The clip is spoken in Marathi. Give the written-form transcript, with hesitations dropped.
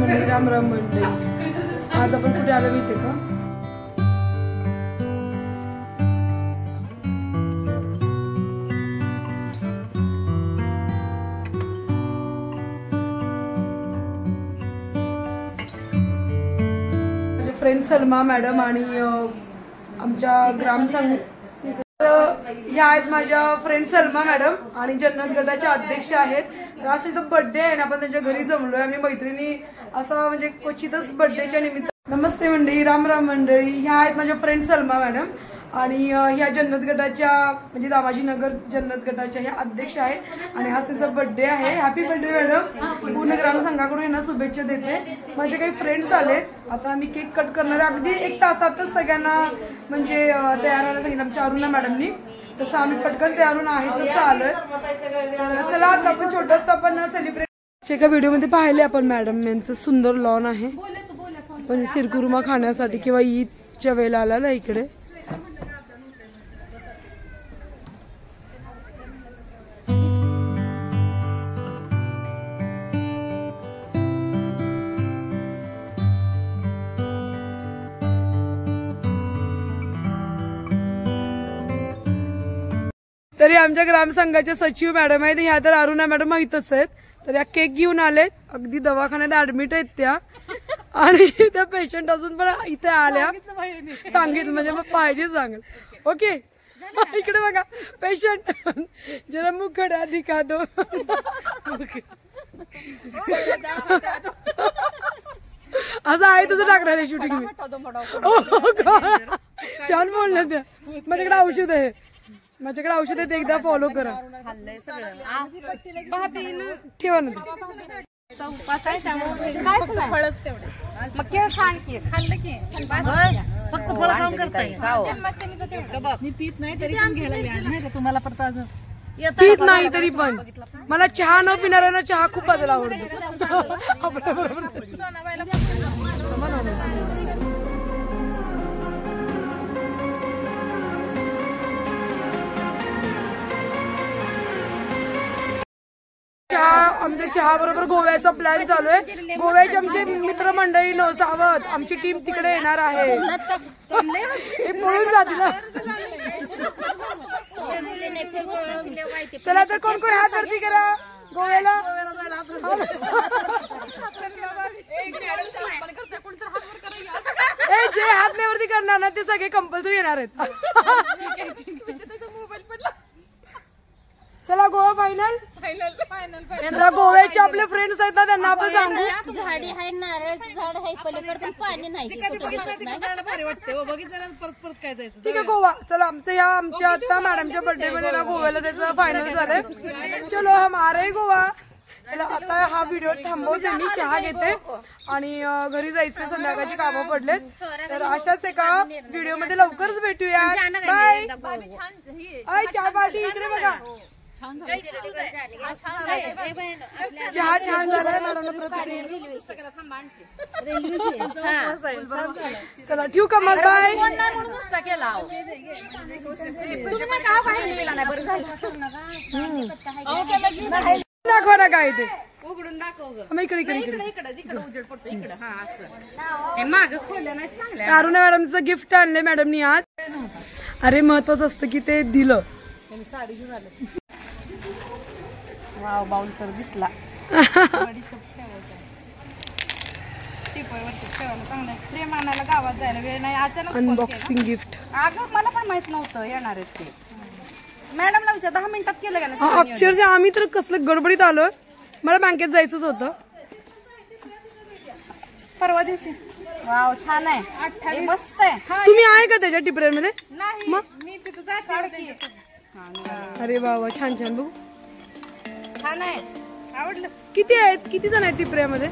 मंडळी, राम राम मंडळी. आज आपण कुठे आलो माहिती का? माझे फ्रेंड सलमा मॅडम आणि आमच्या ग्रामसंघ ह्या आहेत माझ्या फ्रेंड सलमा मॅडम आणि जन्नत गटाच्या अध्यक्ष आहेत. आज तिचा बर्थडे आहे ना, आपण त्यांच्या घरी जमलोय आम्ही मैत्रिणी, असं म्हणजे क्वचितच बर्थडेच्या निमित्त. नमस्ते मंडळी, राम राम मंडळी. ह्या आहेत माझ्या फ्रेंड सलमा मॅडम आणि ह्या जन्नत गटाच्या म्हणजे दामाजीनगर जन्नत गटाच्या ह्या अध्यक्ष आहेत आणि आज त्यांचा बर्थडे आहे. Happy birthday madam. पूर्ण ग्रामसंघाकडून यांना शुभेच्छा देते. माझे काही फ्रेंड्स आलेत, आता आम्ही केक कट करणार आहे. अगदी 1 तासातच सगळ्यांना म्हणजे तयार व्हायला सांगितलं आमच्या अरुणा मॅडमनी, तसं आम्ही पटकन तयार होऊन आहे तसं आलोय. चला आता आपण छोटंसं आपण सेलिब्रेट एका व्हिडिओमध्ये पाहिले आपण मॅडम यांचं सुंदर लॉन आहे. पण शिरकुर्मा खाण्यासाठी किंवा ईदच्या वेळेला आला ना इकडे. तरी आमच्या ग्रामसंघाच्या सचिव मॅडम आहेत, ह्या तर अरुणा मॅडम माहितच आहेत. तर या केक घेऊन आलेत, अगदी दवाखान्यात ऍडमिट आहेत त्या आणि त्या पेशंट असून पण इथे आल्या. सांगितलं म्हणजे मग पाहिजे सांगेल. ओके इकडे बघा पेशंट, जरा मुखडा दिखा दो. असं आहे तसं टाकणार आहे शूटिंग मी. छान बोललं त्या. माझ्याकडे औषध आहे, माझ्याकडे औषध आहे, ते एकदा फॉलो करा. ठेवा ना पीत नाही तरी पण मला चहा न पिणाऱ्यांना चहा खूप बदल आवडतो. आपल्या बरोबर आमच्या चहा बरोबर गोव्याचा प्लॅन चालू आहे. गोव्याचे आमचे मित्रमंडळी सावध आमची टीम तिकडे येणार आहे. पळून जातील. चला तर कोण कोण हात वरती करा. गोव्याला जे हात नाही वरती करणार ना ते सगळे कंपल्सरी येणार आहेत. चला गोवा फायनल. गोव्याचे आपले फ्रेंड्स आहेत ना, त्यांना आपण सांगू. झाडी आहे, नारळाचं झाड आहे, पलीकडे पाणी नाही. ठीक आहे गोवा. चला आमच्या आता मॅडमच्या बर्थडे मध्ये ना गोव्याला त्याचं फायनल झालंय. चलो हम आ रहे गोवा. चला आता हा व्हिडिओ थांबवते, मी चहा घेते आणि घरी जायचे, संध्याकाळची कामं पडलेत. तर अशाच एका व्हिडिओ मध्ये लवकरच भेटूया. बाय. चहा पार्टी इकडे बघा. चहा छान झालाय मॅडम. चला ठेवू का मग. बाय. दाखवा ना काय ते उघडून दाखव. इकडे उजेड पडतो इकडे. अरुणा मॅडमचं गिफ्ट आणलंय मॅडमनी आज. अरे महत्वाचं असतं की ते दिलं. साडी घेऊन आले. वाव बाउल तर दिसला. गावात जायला वेळ नाही. अचानक अनबॉक्सिंग गिफ्ट. अगं मला पण माहित नव्हतं येणार आहेत ते. मॅडमला विचार 10 मिनिटात केलं का ना. अक्षरशः आम्ही तर कसलं गडबडीत आलोय. मला बँकेत जायचंच होतं परवा दिवशी. वाव छान आहे. 28 मस्त आहे. तुम्ही आहे का त्याच्या टिपऱ्यां मध्ये? नाही मी तिथे जाते. अरे बाबा छान छान बघू. छान आहे, आवडलं. किती आहेत, किती जण आहेत टिपऱ्यामध्ये?